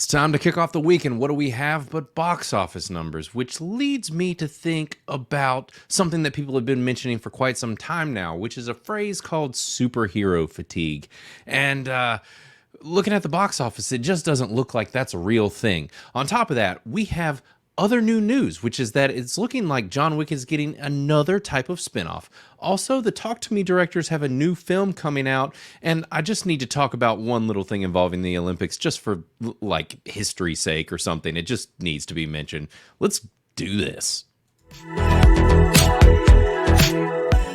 It's time to kick off the week, and what do we have but box office numbers? Which leads me to think about something that people have been mentioning for quite some time now, which is a phrase called superhero fatigue. And looking at the box office, it just doesn't look like that's a real thing. On top of that, we have other new news, which is that it's looking like John Wick is getting another type of spinoff. Also, the Talk to Me directors have a new film coming out, and I just need to talk about one little thing involving the Olympics just for like history's sake or something. It just needs to be mentioned. Let's do this.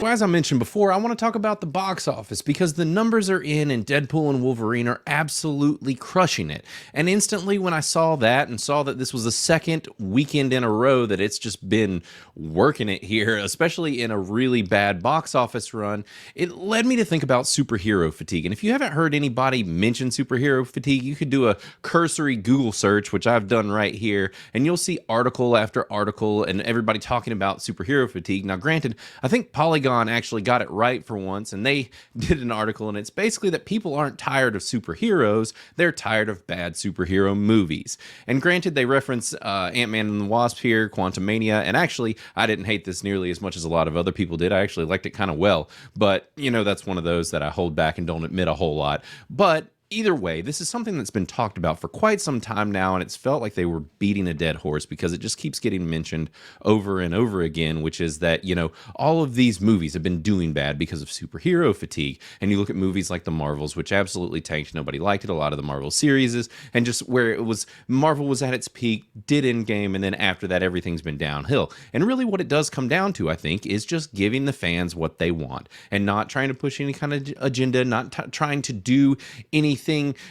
Well, as I mentioned before, I want to talk about the box office because the numbers are in and Deadpool and Wolverine are absolutely crushing it. And instantly when I saw that and saw that this was the second weekend in a row that it's just been working it here, especially in a really bad box office run, it led me to think about superhero fatigue. And if you haven't heard anybody mention superhero fatigue, you could do a cursory Google search, which I've done right here, and you'll see article after article and everybody talking about superhero fatigue. Now, granted, I think Polygon actually got it right for once, and they did an article, and it's basically that people aren't tired of superheroes, they're tired of bad superhero movies. And granted, they reference Ant-Man and the Wasp here, Quantumania, and actually, I didn't hate this nearly as much as a lot of other people did. I actually liked it kind of well, but, you know, that's one of those that I hold back and don't admit a whole lot. But either way, this is something that's been talked about for quite some time now, and it's felt like they were beating a dead horse because it just keeps getting mentioned over and over again, which is that, you know, all of these movies have been doing bad because of superhero fatigue. And you look at movies like the Marvels, which absolutely tanked. Nobody liked it. A lot of the Marvel series, and just where it was, Marvel was at its peak, did Endgame, and then after that, everything's been downhill. And really what it does come down to, I think, is just giving the fans what they want and not trying to push any kind of agenda, not trying to do anything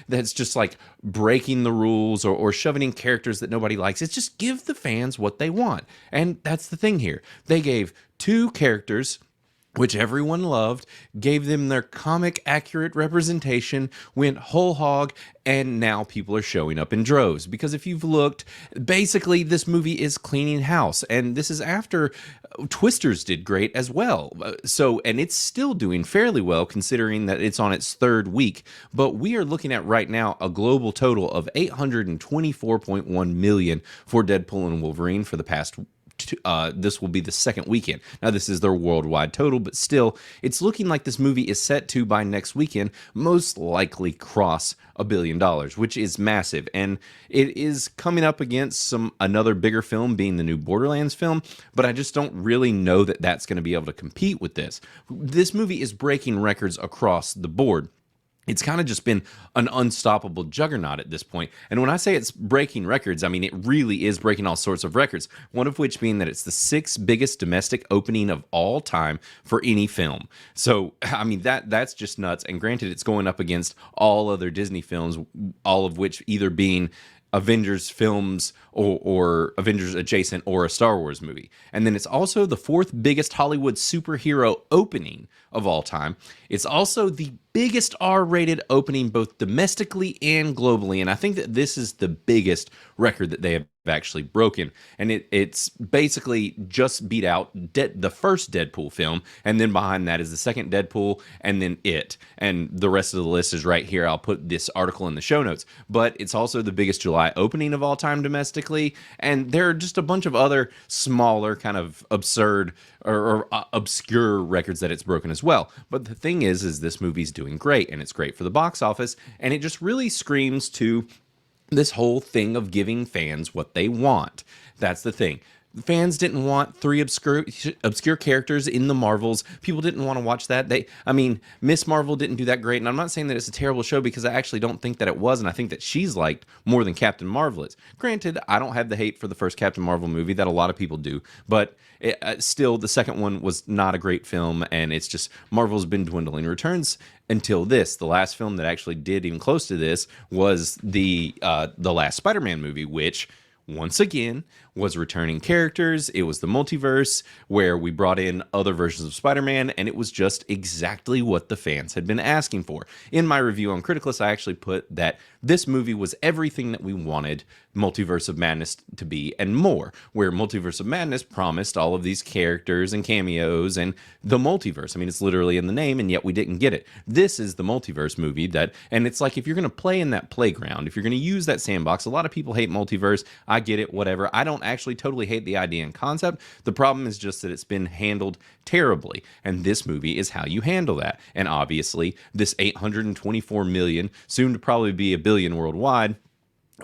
that's just like breaking the rules or shoving in characters that nobody likes. It's just give the fans what they want. And that's the thing here. They gave two characters which everyone loved, gave them their comic accurate representation, went whole hog, and now people are showing up in droves. Because if you've looked, basically this movie is cleaning house, and this is after Twisters did great as well. And it's still doing fairly well considering that it's on its third week. But we are looking at right now a global total of 824.1 million for Deadpool and Wolverine for the past this will be the second weekend. Now, this is their worldwide total, but still, it's looking like this movie is set to, by next weekend, most likely cross $1 billion, which is massive. And it is coming up against another bigger film being the new Borderlands film, but I just don't really know that that's going to be able to compete with this. This movie is breaking records across the board. It's kind of just been an unstoppable juggernaut at this point. And when I say it's breaking records, I mean, it really is breaking all sorts of records, one of which being that it's the sixth biggest domestic opening of all time for any film. So, I mean, that's just nuts. And granted, it's going up against all other Disney films, all of which either being Avengers films or Avengers adjacent or a Star Wars movie. And then it's also the fourth biggest Hollywood superhero opening of all time. It's also the biggest R-rated opening both domestically and globally. And I think that this is the biggest record that they have actually broken. And it's basically just beat out the first Deadpool film. And then behind that is the second Deadpool and then it. And the rest of the list is right here. I'll put this article in the show notes. But it's also the biggest July opening of all time domestically. And there are just a bunch of other smaller kind of absurd or obscure records that it's broken as well. But the thing is this movie's doing great, and it's great for the box office, and it just really screams to this whole thing of giving fans what they want. That's the thing. The fans didn't want three obscure characters in the Marvels. People didn't want to watch that. Miss Marvel didn't do that great, and I'm not saying that it's a terrible show because I actually don't think that it was, and I think that she's liked more than Captain Marvel is. Granted, I don't have the hate for the first Captain Marvel movie that a lot of people do, but still, the second one was not a great film, and it's just Marvel's been dwindling returns until this. The last film that actually did even close to this was the last Spider-Man movie, which once again, was returning characters. It was the multiverse where we brought in other versions of Spider-Man, and it was just exactly what the fans had been asking for. In my review on Criticless, I actually put that this movie was everything that we wanted Multiverse of Madness to be and more, where Multiverse of Madness promised all of these characters and cameos and the multiverse. I mean, it's literally in the name, and yet we didn't get it. This is the multiverse movie and it's like, if you're going to play in that playground, if you're going to use that sandbox, a lot of people hate multiverse. I get it, whatever. I don't actually totally hate the idea and concept. The problem is just that it's been handled terribly, and this movie is how you handle that. And obviously, this 824 million, soon to probably be $1 billion worldwide,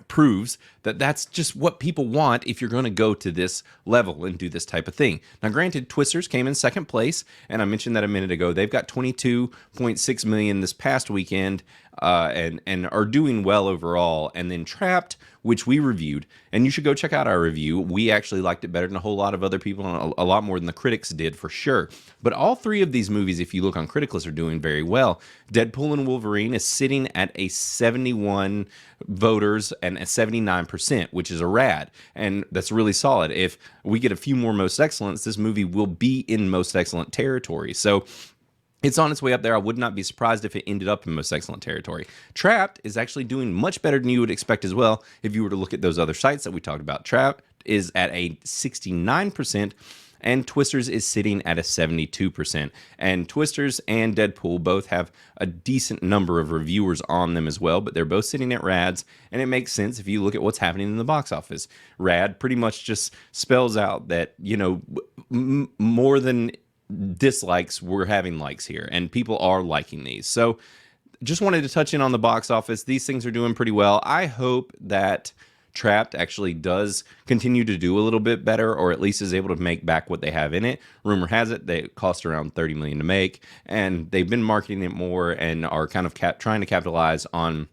proves that that's just what people want if you're going to go to this level and do this type of thing. Now, granted, Twisters came in second place, and I mentioned that a minute ago. They've got 22.6 million this past weekend, and are doing well overall. And then Trapped, which we reviewed, and you should go check out our review. We actually liked it better than a whole lot of other people, and a lot more than the critics did, for sure. But all three of these movies, if you look on Criticless, are doing very well. Deadpool and Wolverine is sitting at a 71 voters and a 79%, which is a rad, and that's really solid. If we get a few more Most Excellents, this movie will be in Most Excellent territory. So it's on its way up there. I would not be surprised if it ended up in Most Excellent territory. Trapped is actually doing much better than you would expect as well. If you were to look at those other sites that we talked about, Trapped is at a 69%, and Twisters is sitting at a 72%. And Twisters and Deadpool both have a decent number of reviewers on them as well, but they're both sitting at rads, and it makes sense if you look at what's happening in the box office. Rad pretty much just spells out that, more than dislikes, we're having likes here, and people are liking these. So just wanted to touch in on the box office. These things are doing pretty well. I hope that Trapped actually does continue to do a little bit better, or at least is able to make back what they have in it. Rumor has it they cost around $30 million to make, and they've been marketing it more and are kind of trying to capitalize on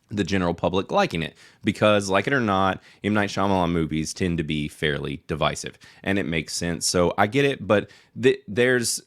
the general public liking it, because, like it or not, M. Night Shyamalan movies tend to be fairly divisive, and it makes sense. So I get it, but there's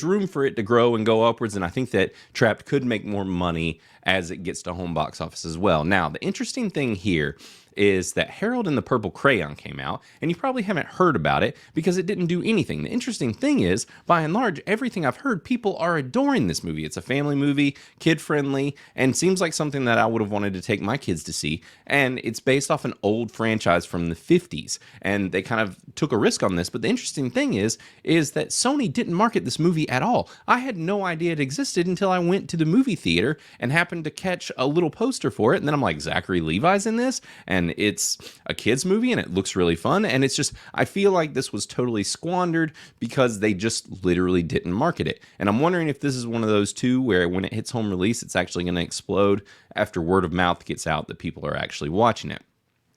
room for it to grow and go upwards, and I think that Trapped could make more money as it gets to home box office as well. Now, the interesting thing here is that Harold and the Purple Crayon came out, and you probably haven't heard about it because it didn't do anything. The interesting thing is, by and large, everything I've heard, people are adoring this movie. It's a family movie, kid-friendly, and seems like something that I would have wanted to take my kids to see. And it's based off an old franchise from the 50s, and they kind of took a risk on this. But the interesting thing is that Sony didn't market this movie at all. I had no idea it existed until I went to the movie theater and happened to catch a little poster for it, and then I'm like, Zachary Levi's in this? And it's a kid's movie, and it looks really fun, and it's just, I feel like this was totally squandered because they just literally didn't market it. And I'm wondering if this is one of those two where when it hits home release, it's actually going to explode after word of mouth gets out that people are actually watching it.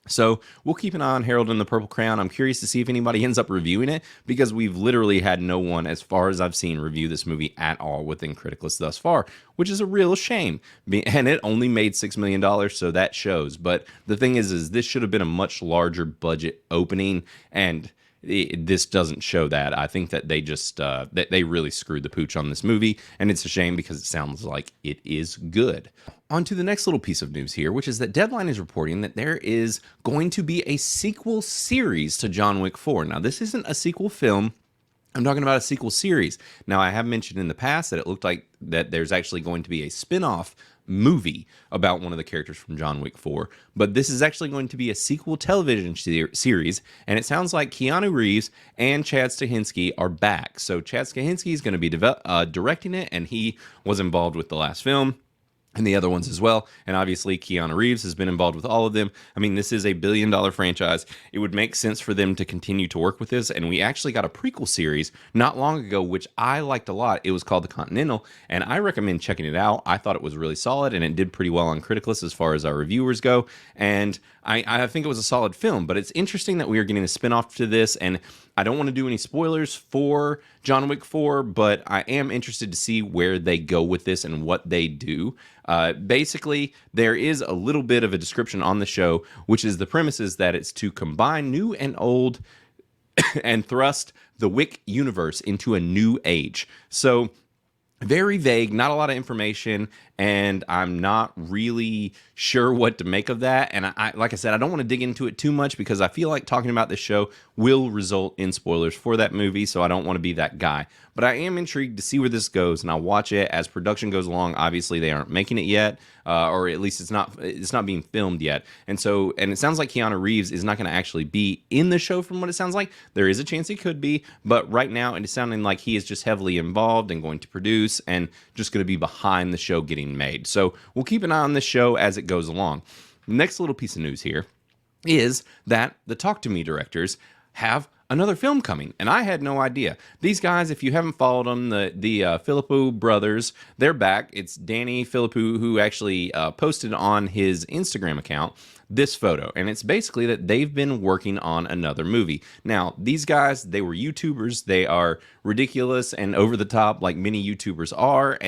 So we'll keep an eye on Harold and the Purple Crayon. I'm curious to see if anybody ends up reviewing it, because we've literally had no one, as far as I've seen, review this movie at all within Criticless thus far, which is a real shame. And it only made $6 million, so that shows. But the thing is this should have been a much larger budget opening, and this doesn't show that. I think that they just that they really screwed the pooch on this movie, and it's a shame because it sounds like it is good. On to the next little piece of news here, which is that Deadline is reporting that there is going to be a sequel series to John Wick 4. Now, this isn't a sequel film. I'm talking about a sequel series. Now, I have mentioned in the past that it looked like that there's actually going to be a spin-off movie about one of the characters from John Wick 4, but this is actually going to be a sequel television series, and it sounds like Keanu Reeves and Chad Stahelski are back. So Chad Stahelski is going to be directing it, and he was involved with the last film and the other ones as well. And obviously Keanu Reeves has been involved with all of them. I mean, this is a billion-dollar franchise. It would make sense for them to continue to work with this. And we actually got a prequel series not long ago, which I liked a lot. It was called The Continental, and I recommend checking it out. I thought it was really solid, and it did pretty well on Criticless as far as our reviewers go. And I think it was a solid film, but it's interesting that we are getting a spinoff to this, and I don't want to do any spoilers for John Wick 4, but I am interested to see where they go with this and what they do. Basically, there is a little bit of a description on the show, which is the premise is that it's to combine new and old and thrust the Wick universe into a new age. So very vague, not a lot of information, and I'm not really sure what to make of that. And like I said, I don't want to dig into it too much because I feel like talking about this show will result in spoilers for that movie, so I don't want to be that guy. But I am intrigued to see where this goes, and I'll watch it as production goes along. Obviously, they aren't making it yet, or at least it's not being filmed yet. And it sounds like Keanu Reeves is not going to actually be in the show from what it sounds like. There is a chance he could be, but right now it is sounding like he is just heavily involved and going to produce and just going to be behind the show getting made. So we'll keep an eye on this show as it goes along. Next little piece of news here is that the Talk to Me directors have another film coming, and I had no idea. These guys, if you haven't followed them, the Philippou brothers, they're back. It's Danny Philippou who actually posted on his Instagram account this photo, and it's basically that they've been working on another movie. Now, these guys, they were YouTubers. They are ridiculous and over the top like many YouTubers are,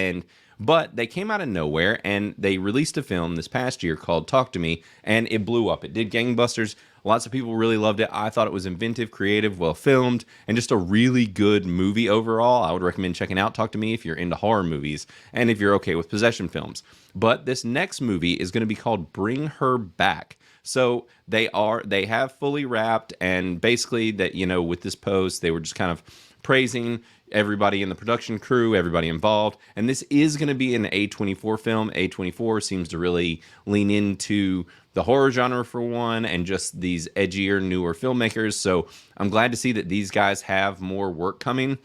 but they came out of nowhere and they released a film this past year called Talk to Me, and it blew up. It did gangbusters. Lots of people really loved it. I thought it was inventive, creative, well filmed, and just a really good movie overall. I would recommend checking out Talk to Me if you're into horror movies and if you're okay with possession films. But this next movie is going to be called Bring Her Back. So they have fully wrapped, and basically that, with this post, they were just kind of praising everybody in the production crew, everybody involved. And this is going to be an A24 film. A24 seems to really lean into the horror genre for one, and just these edgier, newer filmmakers. So I'm glad to see that these guys have more work coming,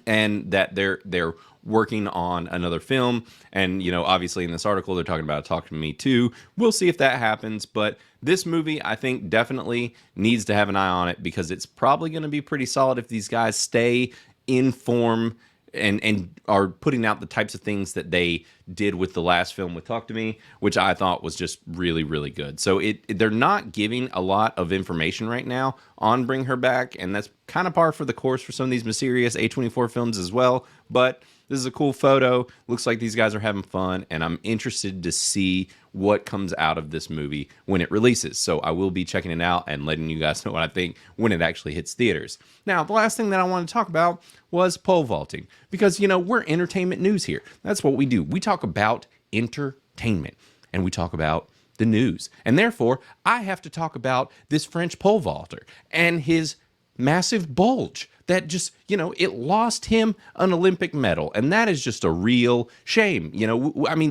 and that they're working on another film. And, obviously in this article, they're talking about Talk to Me too. We'll see if that happens. But this movie, I think, definitely needs to have an eye on it, because it's probably going to be pretty solid if these guys stay in form and are putting out the types of things that they did with the last film with Talk to Me, which I thought was just really, really good. So they're not giving a lot of information right now on Bring Her Back, and that's kind of par for the course for some of these mysterious A24 films as well. But this is a cool photo. Looks like these guys are having fun, and I'm interested to see what comes out of this movie when it releases. So I will be checking it out and letting you guys know what I think when it actually hits theaters. Now, the last thing that I want to talk about was pole vaulting, because, we're entertainment news here. That's what we do. We talk about entertainment, and we talk about the news. And therefore, I have to talk about this French pole vaulter and his massive bulge that just, it lost him an Olympic medal. And that is just a real shame.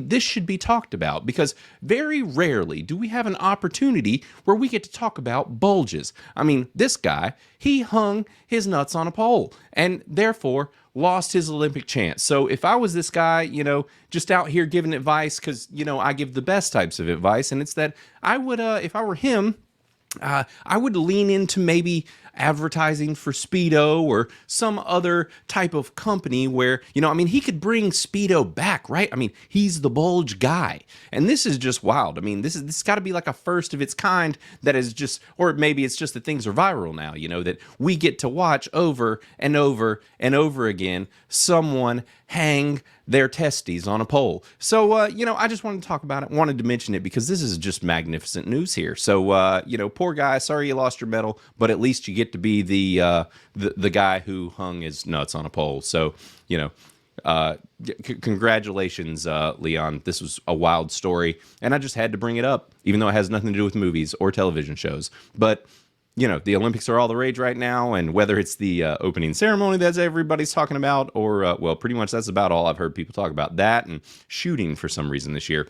This should be talked about, because very rarely do we have an opportunity where we get to talk about bulges. This guy, he hung his nuts on a pole and therefore lost his Olympic chance. So if I was this guy, just out here giving advice, because, I give the best types of advice, and it's that I would, if I were him, I would lean into maybe advertising for Speedo or some other type of company where, he could bring Speedo back, right? He's the bulge guy. And this is just wild. This got to be like a first of its kind that is just, or maybe it's just that things are viral now, that we get to watch over and over and over again someone hang their testes on a pole. So, I just wanted to talk about it, wanted to mention it, because this is just magnificent news here. So, poor guy, sorry you lost your medal, but at least you get to be the guy who hung his nuts on a pole. So, congratulations, Leon. This was a wild story, and I just had to bring it up, even though it has nothing to do with movies or television shows. But the Olympics are all the rage right now, and whether it's the opening ceremony that everybody's talking about, or, pretty much that's about all I've heard people talk about, that and shooting for some reason this year.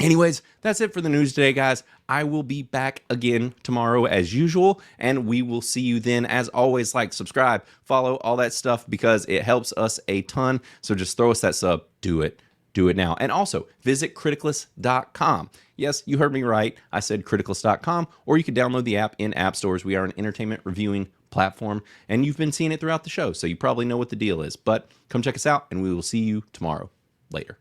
Anyways, that's it for the news today, guys. I will be back again tomorrow as usual, and we will see you then. As always, like, subscribe, follow, all that stuff, because it helps us a ton. So just throw us that sub. Do it now. And also, visit criticless.com. Yes, you heard me right. I said criticless.com, or you can download the app in app stores. We are an entertainment reviewing platform, and you've been seeing it throughout the show, so you probably know what the deal is. But come check us out, and we will see you tomorrow. Later.